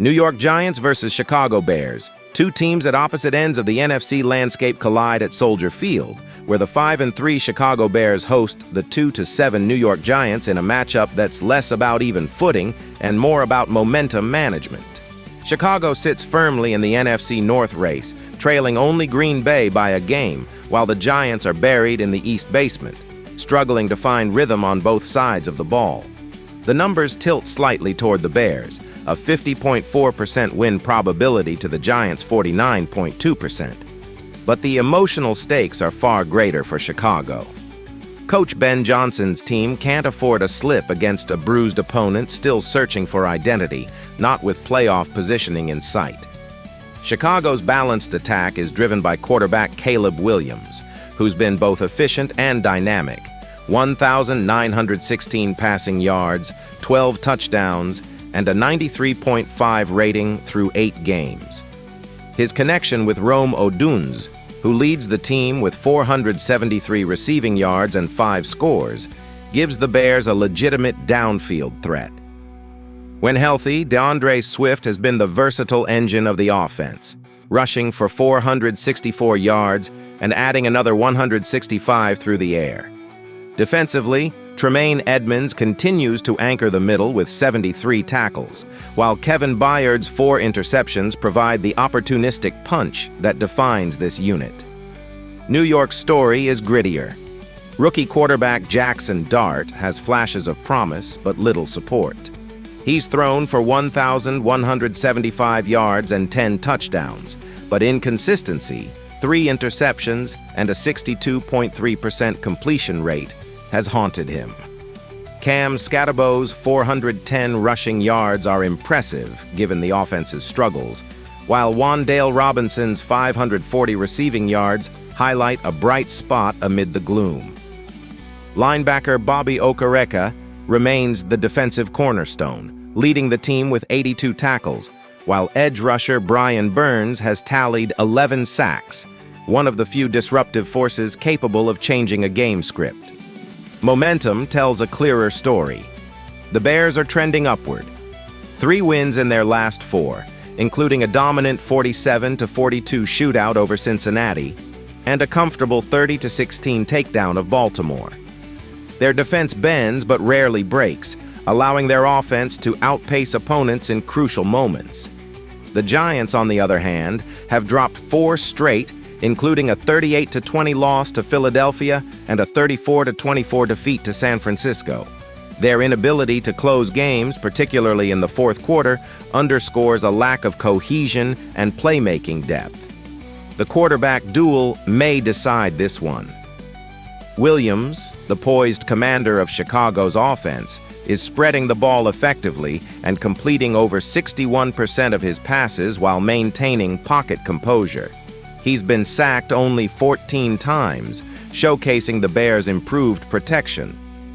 New York Giants versus Chicago Bears. Two teams at opposite ends of the NFC landscape collide at Soldier Field, where the 5-3 Chicago Bears host the 2-7 New York Giants in a matchup that's less about even footing and more about momentum management. Chicago sits firmly in the NFC North race, trailing only Green Bay by a game, while the Giants are buried in the East basement, struggling to find rhythm on both sides of the ball. The numbers tilt slightly toward the Bears, a 50.4% win probability to the Giants' 49.2%. But the emotional stakes are far greater for Chicago. Coach Ben Johnson's team can't afford a slip against a bruised opponent still searching for identity, not with playoff positioning in sight. Chicago's balanced attack is driven by quarterback Caleb Williams, who's been both efficient and dynamic. 1,916 passing yards, 12 touchdowns, and a 93.5 rating through 8 games. His connection with Rome Odunze, who leads the team with 473 receiving yards and 5 scores, gives the Bears a legitimate downfield threat. When healthy, DeAndre Swift has been the versatile engine of the offense, rushing for 464 yards and adding another 165 through the air. Defensively, Tremaine Edmonds continues to anchor the middle with 73 tackles, while Kevin Byard's 4 interceptions provide the opportunistic punch that defines this unit. New York's story is grittier. Rookie quarterback Jackson Dart has flashes of promise but little support. He's thrown for 1,175 yards and 10 touchdowns, but inconsistency, 3 interceptions, and a 62.3% completion rate has haunted him. Cam Scatterbo's 410 rushing yards are impressive given the offense's struggles, while Wan'Dale Robinson's 540 receiving yards highlight a bright spot amid the gloom. Linebacker Bobby Okereke remains the defensive cornerstone, leading the team with 82 tackles, while edge rusher Brian Burns has tallied 11 sacks, one of the few disruptive forces capable of changing a game script. Momentum tells a clearer story. The Bears are trending upward. 3 wins in their last 4, including a dominant 47-42 shootout over Cincinnati and a comfortable 30-16 takedown of Baltimore. Their defense bends but rarely breaks, allowing their offense to outpace opponents in crucial moments. The Giants, on the other hand, have dropped 4 straight, including a 38-20 loss to Philadelphia and a 34-24 defeat to San Francisco. Their inability to close games, particularly in the fourth quarter, underscores a lack of cohesion and playmaking depth. The quarterback duel may decide this one. Williams, the poised commander of Chicago's offense, is spreading the ball effectively and completing over 61% of his passes while maintaining pocket composure. He's been sacked only 14 times, showcasing the Bears' improved protection.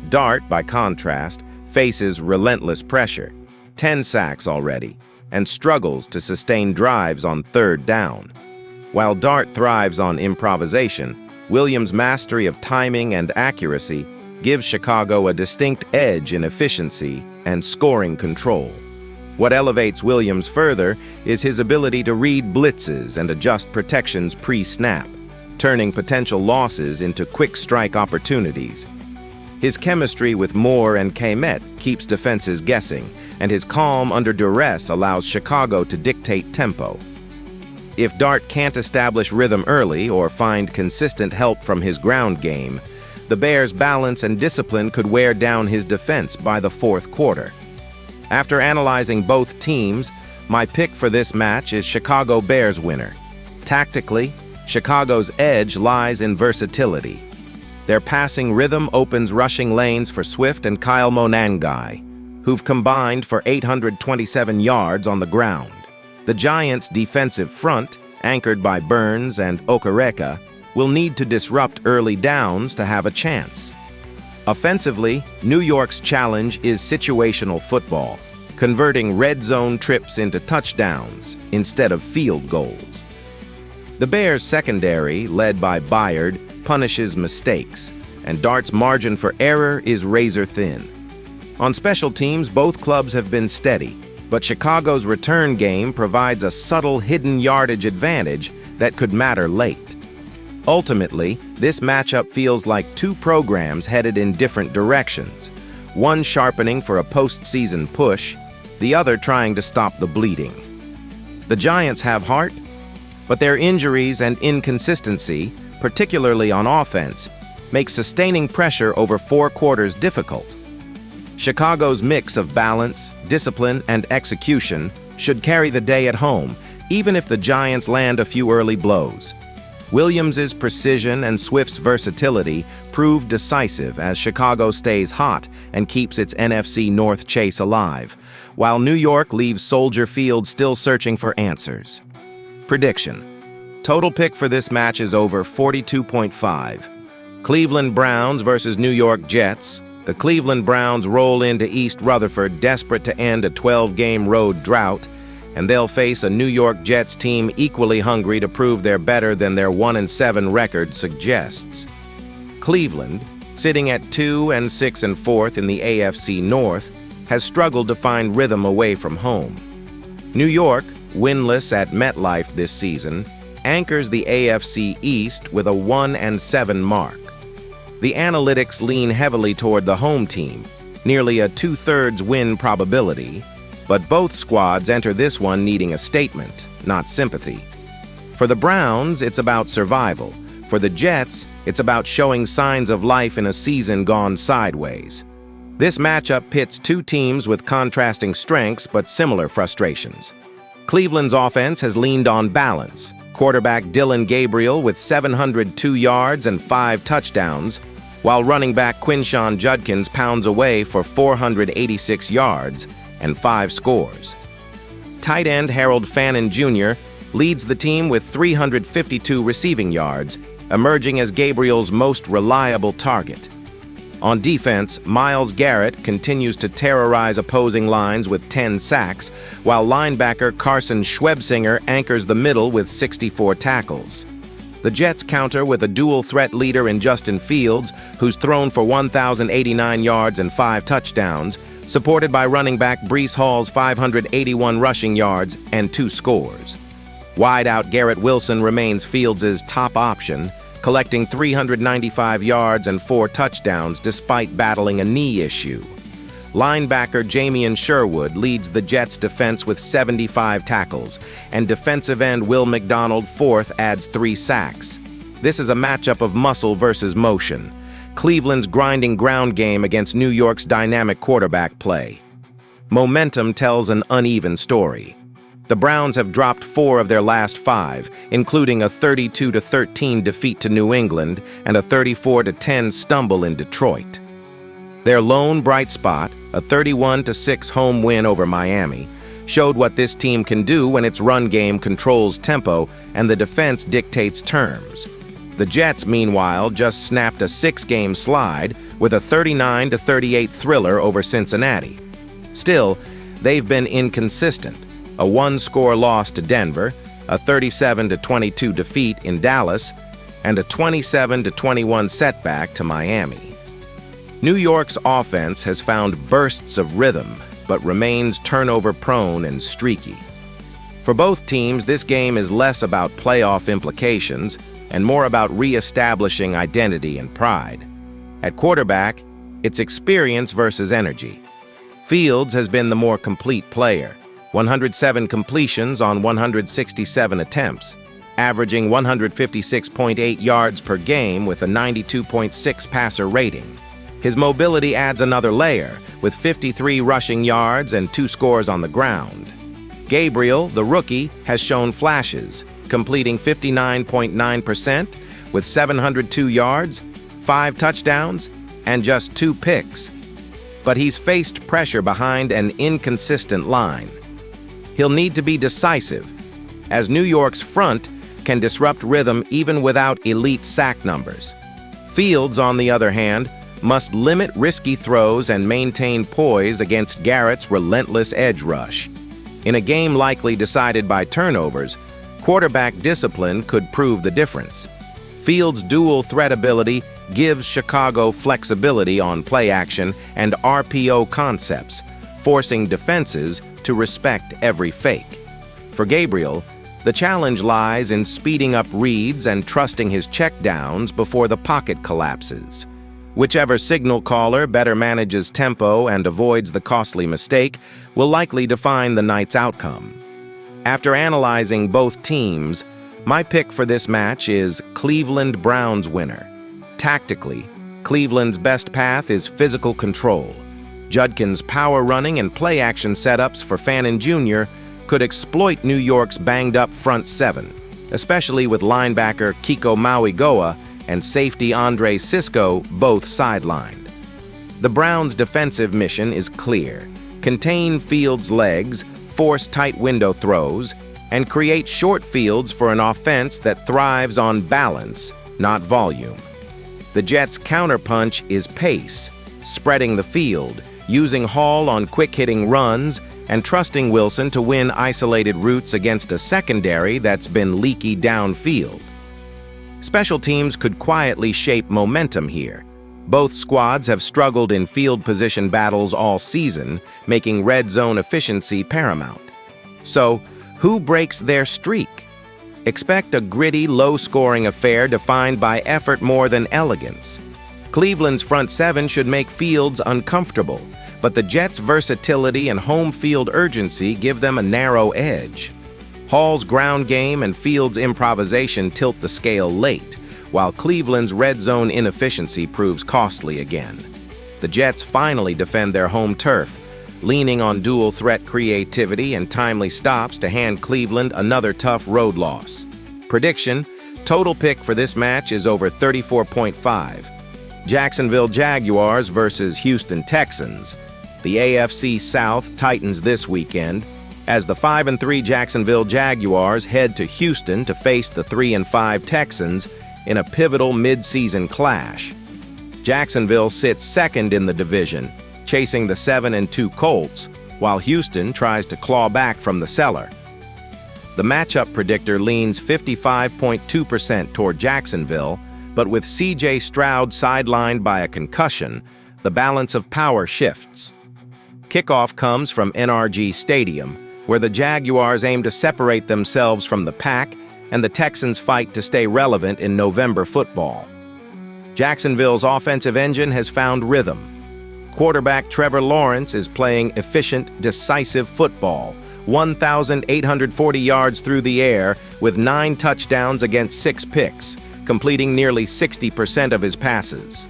Dart, by contrast, faces relentless pressure, 10 sacks already, and struggles to sustain drives on 3rd down. While Dart thrives on improvisation, Williams' mastery of timing and accuracy gives Chicago a distinct edge in efficiency and scoring control. What elevates Williams further is his ability to read blitzes and adjust protections pre-snap, turning potential losses into quick strike opportunities. His chemistry with Moore and Kmet keeps defenses guessing, and his calm under duress allows Chicago to dictate tempo. If Dart can't establish rhythm early or find consistent help from his ground game, the Bears' balance and discipline could wear down his defense by the fourth quarter. After analyzing both teams, my pick for this match is Chicago Bears winner. Tactically, Chicago's edge lies in versatility. Their passing rhythm opens rushing lanes for Swift and Kyle Monangai, who've combined for 827 yards on the ground. The Giants' defensive front, anchored by Burns and Okereke, will need to disrupt early downs to have a chance. Offensively, New York's challenge is situational football, converting red zone trips into touchdowns instead of field goals. The Bears' secondary, led by Byard, punishes mistakes, and Dart's margin for error is razor thin. On special teams, both clubs have been steady, but Chicago's return game provides a subtle hidden yardage advantage that could matter late. Ultimately, this matchup feels like two programs headed in different directions, one sharpening for a postseason push, the other trying to stop the bleeding. The Giants have heart, but their injuries and inconsistency, particularly on offense, make sustaining pressure over 4 quarters difficult. Chicago's mix of balance, discipline, and execution should carry the day at home, even if the Giants land a few early blows. Williams's precision and Swift's versatility prove decisive as Chicago stays hot and keeps its NFC North chase alive, while New York leaves Soldier Field still searching for answers. Prediction: total pick for this match is over 42.5. Cleveland Browns versus New York Jets. The Cleveland Browns roll into East Rutherford desperate to end a 12-game road drought, and they'll face a New York Jets team equally hungry to prove they're better than their 1-7 record suggests. Cleveland, sitting at 2-6 and 4th in the AFC North, has struggled to find rhythm away from home. New York, winless at MetLife this season, anchors the AFC East with a 1-7 mark. The analytics lean heavily toward the home team, nearly a 2/3 win probability, but both squads enter this one needing a statement, not sympathy. For the Browns, it's about survival. For the Jets, it's about showing signs of life in a season gone sideways. This matchup pits two teams with contrasting strengths but similar frustrations. Cleveland's offense has leaned on balance. Quarterback Dylan Gabriel with 702 yards and 5 touchdowns, while running back Quinshon Judkins pounds away for 486 yards and 5 scores. Tight end Harold Fannin Jr. leads the team with 352 receiving yards, emerging as Gabriel's most reliable target. On defense, Myles Garrett continues to terrorize opposing lines with 10 sacks, while linebacker Carson Schwebsinger anchors the middle with 64 tackles. The Jets counter with a dual-threat leader in Justin Fields, who's thrown for 1,089 yards and 5 touchdowns, supported by running back Breece Hall's 581 rushing yards and 2 scores. Wideout Garrett Wilson remains Fields' top option, collecting 395 yards and 4 touchdowns despite battling a knee issue. Linebacker Jamian Sherwood leads the Jets' defense with 75 tackles, and defensive end Will McDonald IV adds 3 sacks. This is a matchup of muscle versus motion. Cleveland's grinding ground game against New York's dynamic quarterback play. Momentum tells an uneven story. The Browns have dropped 4 of their last 5, including a 32-13 defeat to New England and a 34-10 stumble in Detroit. Their lone bright spot, a 31-6 home win over Miami, showed what this team can do when its run game controls tempo and the defense dictates terms. The Jets, meanwhile, just snapped a 6-game slide with a 39-38 thriller over Cincinnati. Still, they've been inconsistent. A 1-score loss to Denver, a 37-22 defeat in Dallas, and a 27-21 setback to Miami. New York's offense has found bursts of rhythm, but remains turnover-prone and streaky. For both teams, this game is less about playoff implications and more about re-establishing identity and pride. At quarterback, it's experience versus energy. Fields has been the more complete player, 107 completions on 167 attempts, averaging 156.8 yards per game with a 92.6 passer rating. His mobility adds another layer, with 53 rushing yards and 2 scores on the ground. Gabriel, the rookie, has shown flashes, completing 59.9% with 702 yards, 5 touchdowns, and just 2 picks. But he's faced pressure behind an inconsistent line. He'll need to be decisive, as New York's front can disrupt rhythm even without elite sack numbers. Fields, on the other hand, must limit risky throws and maintain poise against Garrett's relentless edge rush. In a game likely decided by turnovers, quarterback discipline could prove the difference. Fields' dual threat ability gives Chicago flexibility on play action and RPO concepts, forcing defenses to respect every fake. For Gabriel, the challenge lies in speeding up reads and trusting his checkdowns before the pocket collapses. Whichever signal caller better manages tempo and avoids the costly mistake will likely define the night's outcome. After analyzing both teams, my pick for this match is Cleveland Browns winner. Tactically, Cleveland's best path is physical control. Judkin's power running and play-action setups for Fannin Jr. could exploit New York's banged-up front seven, especially with linebacker Kiko Mauigoa and safety Andre Sisco both sidelined. The Browns' defensive mission is clear: contain Fields' legs, force tight window throws, and create short fields for an offense that thrives on balance, not volume. The Jets' counterpunch is pace, spreading the field, using Hall on quick-hitting runs, and trusting Wilson to win isolated routes against a secondary that's been leaky downfield. Special teams could quietly shape momentum here. Both squads have struggled in field position battles all season, making red zone efficiency paramount. So, who breaks their streak? Expect a gritty, low-scoring affair defined by effort more than elegance. Cleveland's front seven should make Fields uncomfortable, but the Jets' versatility and home field urgency give them a narrow edge. Hall's ground game and Fields' improvisation tilt the scale late, while Cleveland's red zone inefficiency proves costly again. The Jets finally defend their home turf, leaning on dual-threat creativity and timely stops to hand Cleveland another tough road loss. Prediction: total pick for this match is over 34.5. Jacksonville Jaguars versus Houston Texans. The AFC South tightens this weekend, as the 5-3 Jacksonville Jaguars head to Houston to face the 3-5 Texans in a pivotal mid-season clash. Jacksonville sits second in the division, chasing the 7-2 Colts, while Houston tries to claw back from the cellar. The matchup predictor leans 55.2% toward Jacksonville, but with C.J. Stroud sidelined by a concussion, the balance of power shifts. Kickoff comes from NRG Stadium, where the Jaguars aim to separate themselves from the pack and the Texans fight to stay relevant in November football. Jacksonville's offensive engine has found rhythm. Quarterback Trevor Lawrence is playing efficient, decisive football, 1,840 yards through the air with 9 touchdowns against 6 picks, completing nearly 60% of his passes.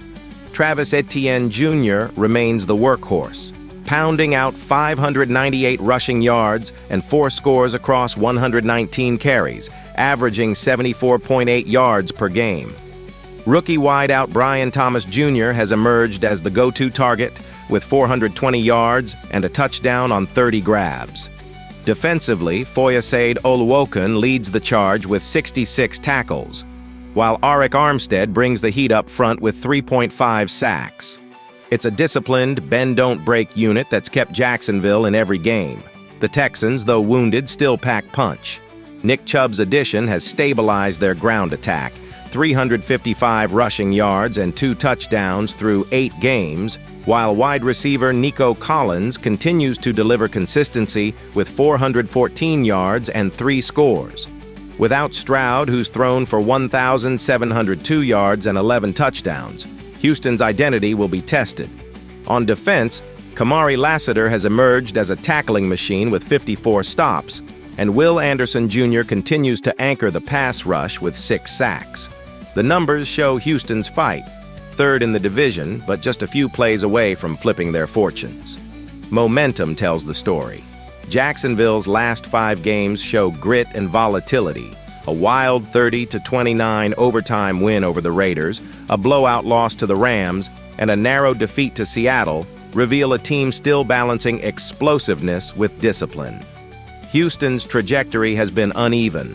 Travis Etienne Jr. remains the workhorse, pounding out 598 rushing yards and 4 scores across 119 carries, averaging 74.8 yards per game. Rookie wideout Brian Thomas Jr. has emerged as the go-to target with 420 yards and a touchdown on 30 grabs. Defensively, Foyesade Oluokun leads the charge with 66 tackles, while Arik Armstead brings the heat up front with 3.5 sacks. It's a disciplined, bend-don't-break unit that's kept Jacksonville in every game. The Texans, though wounded, still pack punch. Nick Chubb's addition has stabilized their ground attack, 355 rushing yards and 2 touchdowns through 8 games, while wide receiver Nico Collins continues to deliver consistency with 414 yards and 3 scores. Without Stroud, who's thrown for 1,702 yards and 11 touchdowns, Houston's identity will be tested. On defense, Kamari Lassiter has emerged as a tackling machine with 54 stops, and Will Anderson Jr. continues to anchor the pass rush with 6 sacks. The numbers show Houston's fight, third in the division, but just a few plays away from flipping their fortunes. Momentum tells the story. Jacksonville's last 5 games show grit and volatility. A wild 30-29 overtime win over the Raiders, a blowout loss to the Rams, and a narrow defeat to Seattle reveal a team still balancing explosiveness with discipline. Houston's trajectory has been uneven.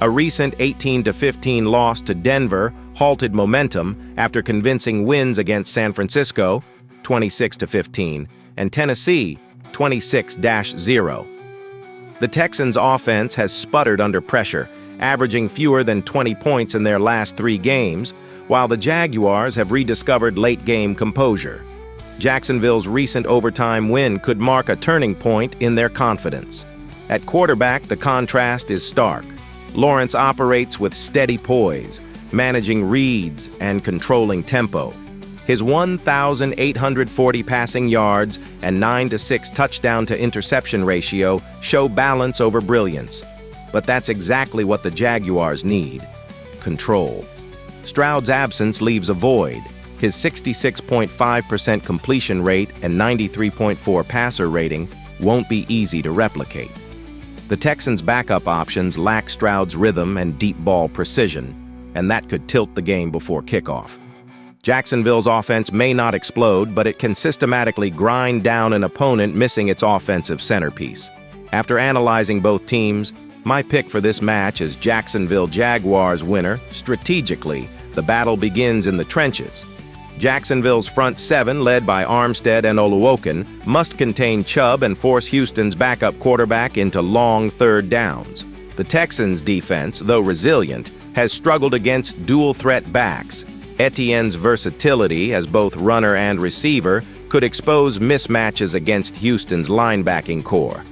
A recent 18-15 loss to Denver halted momentum after convincing wins against San Francisco, 26-15, and Tennessee, 26-0. The Texans' offense has sputtered under pressure, averaging fewer than 20 points in their last 3 games, while the Jaguars have rediscovered late-game composure. Jacksonville's recent overtime win could mark a turning point in their confidence. At quarterback, the contrast is stark. Lawrence operates with steady poise, managing reads and controlling tempo. His 1,840 passing yards and 9-to-6 touchdown-to-interception ratio show balance over brilliance. But that's exactly what the Jaguars need: control. Stroud's absence leaves a void. His 66.5% completion rate and 93.4 passer rating won't be easy to replicate. The Texans' backup options lack Stroud's rhythm and deep ball precision, and that could tilt the game before kickoff. Jacksonville's offense may not explode, but it can systematically grind down an opponent missing its offensive centerpiece. After analyzing both teams, my pick for this match is Jacksonville Jaguars winner. Strategically, the battle begins in the trenches. Jacksonville's front seven, led by Armstead and Oluokun, must contain Chubb and force Houston's backup quarterback into long third downs. The Texans' defense, though resilient, has struggled against dual-threat backs. Etienne's versatility as both runner and receiver could expose mismatches against Houston's linebacking core.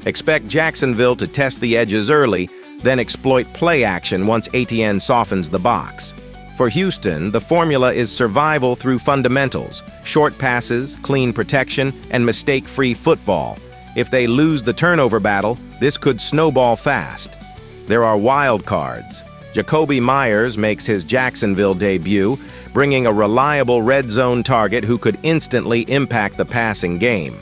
Expect Jacksonville to test the edges early, then exploit play action once Etienne softens the box. For Houston, the formula is survival through fundamentals: short passes, clean protection, and mistake-free football. If they lose the turnover battle, this could snowball fast. There are wild cards. Jakobi Meyers makes his Jacksonville debut, bringing a reliable red zone target who could instantly impact the passing game.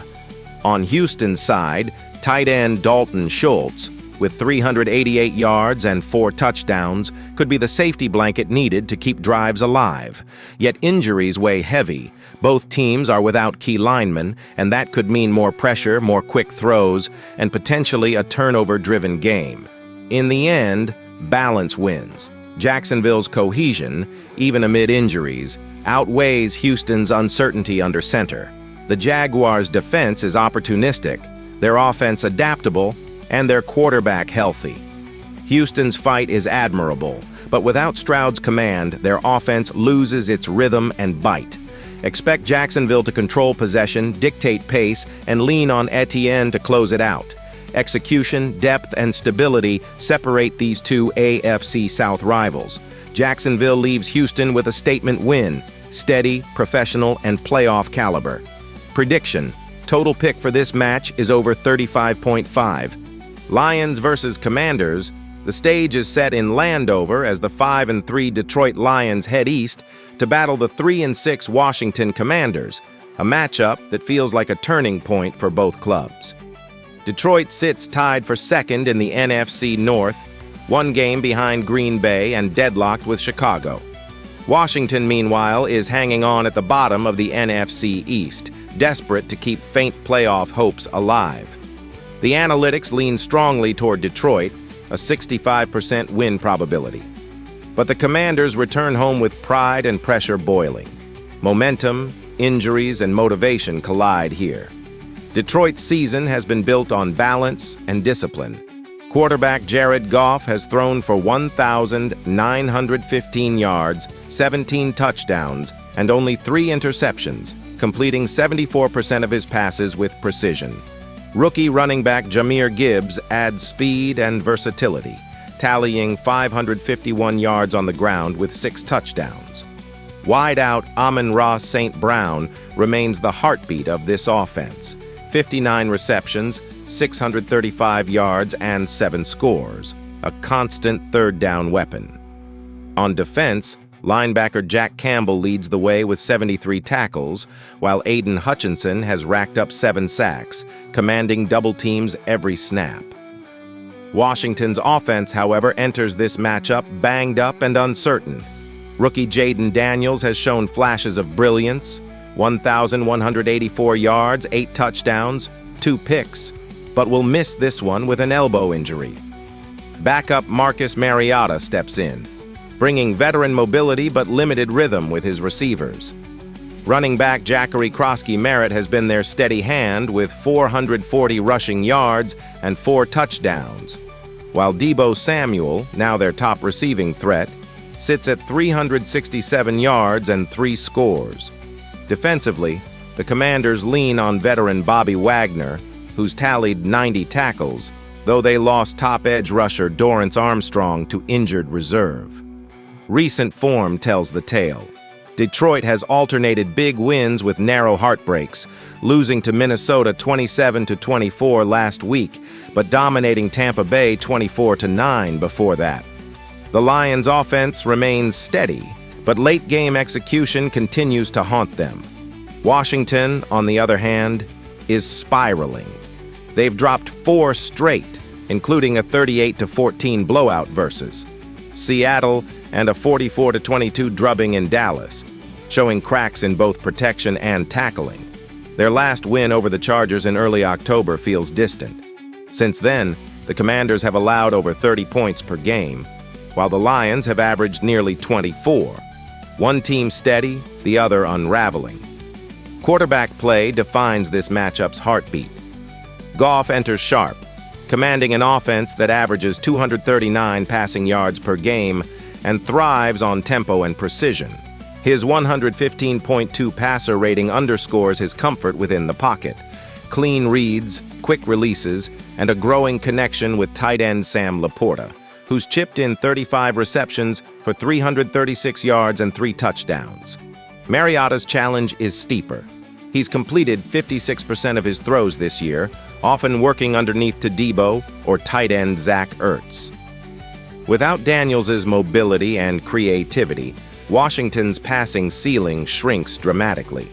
On Houston's side, tight end Dalton Schultz, with 388 yards and 4 touchdowns, could be the safety blanket needed to keep drives alive. Yet injuries weigh heavy. Both teams are without key linemen, and that could mean more pressure, more quick throws, and potentially a turnover-driven game. In the end, balance wins. Jacksonville's cohesion, even amid injuries, outweighs Houston's uncertainty under center. The Jaguars' defense is opportunistic, their offense adaptable, and their quarterback healthy. Houston's fight is admirable, but without Stroud's command, their offense loses its rhythm and bite. Expect Jacksonville to control possession, dictate pace, and lean on Etienne to close it out. Execution, depth, and stability separate these two AFC South rivals. Jacksonville leaves Houston with a statement win: steady, professional, and playoff caliber. Prediction: total pick for this match is over 35.5. Lions versus Commanders. The stage is set in Landover as the 5-3 Detroit Lions head east to battle the 3-6 Washington Commanders, a matchup that feels like a turning point for both clubs. Detroit sits tied for second in the NFC North, one game behind Green Bay and deadlocked with Chicago. Washington, meanwhile, is hanging on at the bottom of the NFC East, desperate to keep faint playoff hopes alive. The analytics lean strongly toward Detroit, a 65% win probability. But the Commanders return home with pride and pressure boiling. Momentum, injuries, and motivation collide here. Detroit's season has been built on balance and discipline. Quarterback Jared Goff has thrown for 1,915 yards, 17 touchdowns, and only 3 interceptions, completing 74% of his passes with precision. Rookie running back Jahmyr Gibbs adds speed and versatility, tallying 551 yards on the ground with 6 touchdowns. Wide-out Amon-Ra St. Brown remains the heartbeat of this offense: 59 receptions, 635 yards, and 7 scores, a constant third-down weapon. On defense, linebacker Jack Campbell leads the way with 73 tackles, while Aiden Hutchinson has racked up 7 sacks, commanding double teams every snap. Washington's offense, however, enters this matchup banged up and uncertain. Rookie Jaden Daniels has shown flashes of brilliance: 1,184 yards, 8 touchdowns, 2 picks, but will miss this one with an elbow injury. Backup Marcus Mariota steps in, bringing veteran mobility but limited rhythm with his receivers. Running back Jackery Krosky-Merritt has been their steady hand with 440 rushing yards and 4 touchdowns, while Deebo Samuel, now their top receiving threat, sits at 367 yards and 3 scores. Defensively, The Commanders lean on veteran Bobby Wagner, who's tallied 90 tackles, though they lost top edge rusher Dorrance Armstrong to injured reserve. Recent form tells the tale. Detroit has alternated big wins with narrow heartbreaks, losing to Minnesota 27-24 last week, but dominating Tampa Bay 24-9 before that. The Lions' offense remains steady, but late-game execution continues to haunt them. Washington, on the other hand, is spiraling. They've dropped 4 straight, including a 38-14 blowout versus Seattle and a 44-22 drubbing in Dallas, showing cracks in both protection and tackling. Their last win over the Chargers in early October feels distant. Since then, the Commanders have allowed over 30 points per game, while the Lions have averaged nearly 24. One team steady, the other unraveling. Quarterback play defines this matchup's heartbeat. Goff enters sharp, commanding an offense that averages 239 passing yards per game and thrives on tempo and precision. His 115.2 passer rating underscores his comfort within the pocket. Clean reads, quick releases, and a growing connection with tight end Sam Laporta, who's chipped in 35 receptions for 336 yards and 3 touchdowns. Mariota's challenge is steeper. He's completed 56% of his throws this year, often working underneath to Debo or tight end Zach Ertz. Without Daniels' mobility and creativity, Washington's passing ceiling shrinks dramatically.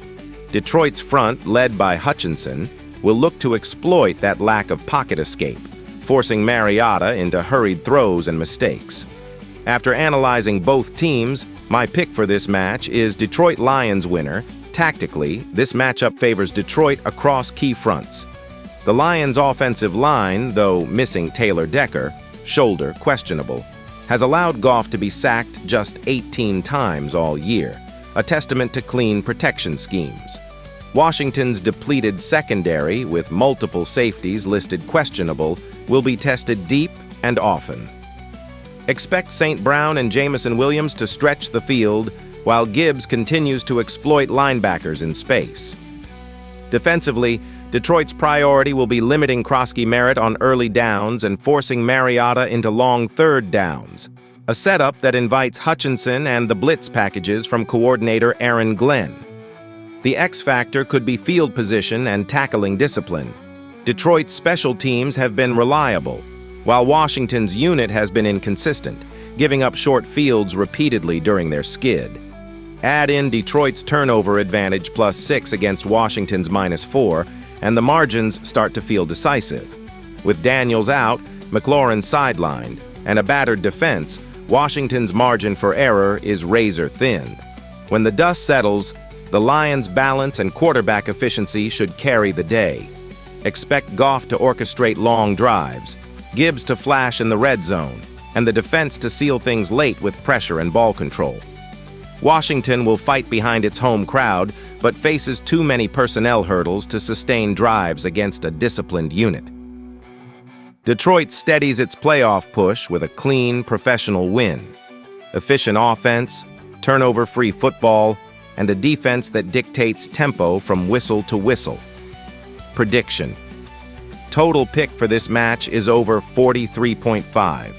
Detroit's front, led by Hutchinson, will look to exploit that lack of pocket escape, forcing Mariota into hurried throws and mistakes. After analyzing both teams, my pick for this match is Detroit Lions winner. Tactically, this matchup favors Detroit across key fronts. The Lions' offensive line, though missing Taylor Decker, shoulder questionable, has allowed Goff to be sacked just 18 times all year, a testament to clean protection schemes. Washington's depleted secondary, with multiple safeties listed questionable, will be tested deep and often. Expect St. Brown and Jamison Williams to stretch the field, while Gibbs continues to exploit linebackers in space. Defensively, Detroit's priority will be limiting Krosky Merritt on early downs and forcing Mariota into long third downs, a setup that invites Hutchinson and the blitz packages from coordinator Aaron Glenn. The X factor could be field position and tackling discipline. Detroit's special teams have been reliable, while Washington's unit has been inconsistent, giving up short fields repeatedly during their skid. Add in Detroit's turnover advantage +6 against Washington's -4, and the margins start to feel decisive. With Daniels out, McLaurin sidelined, and a battered defense, Washington's margin for error is razor thin. When the dust settles, the Lions' balance and quarterback efficiency should carry the day. Expect Goff to orchestrate long drives, Gibbs to flash in the red zone, and the defense to seal things late with pressure and ball control. Washington will fight behind its home crowd, but faces too many personnel hurdles to sustain drives against a disciplined unit. Detroit steadies its playoff push with a clean, professional win. Efficient offense, turnover-free football, and a defense that dictates tempo from whistle to whistle. Prediction: total pick for this match is over 43.5.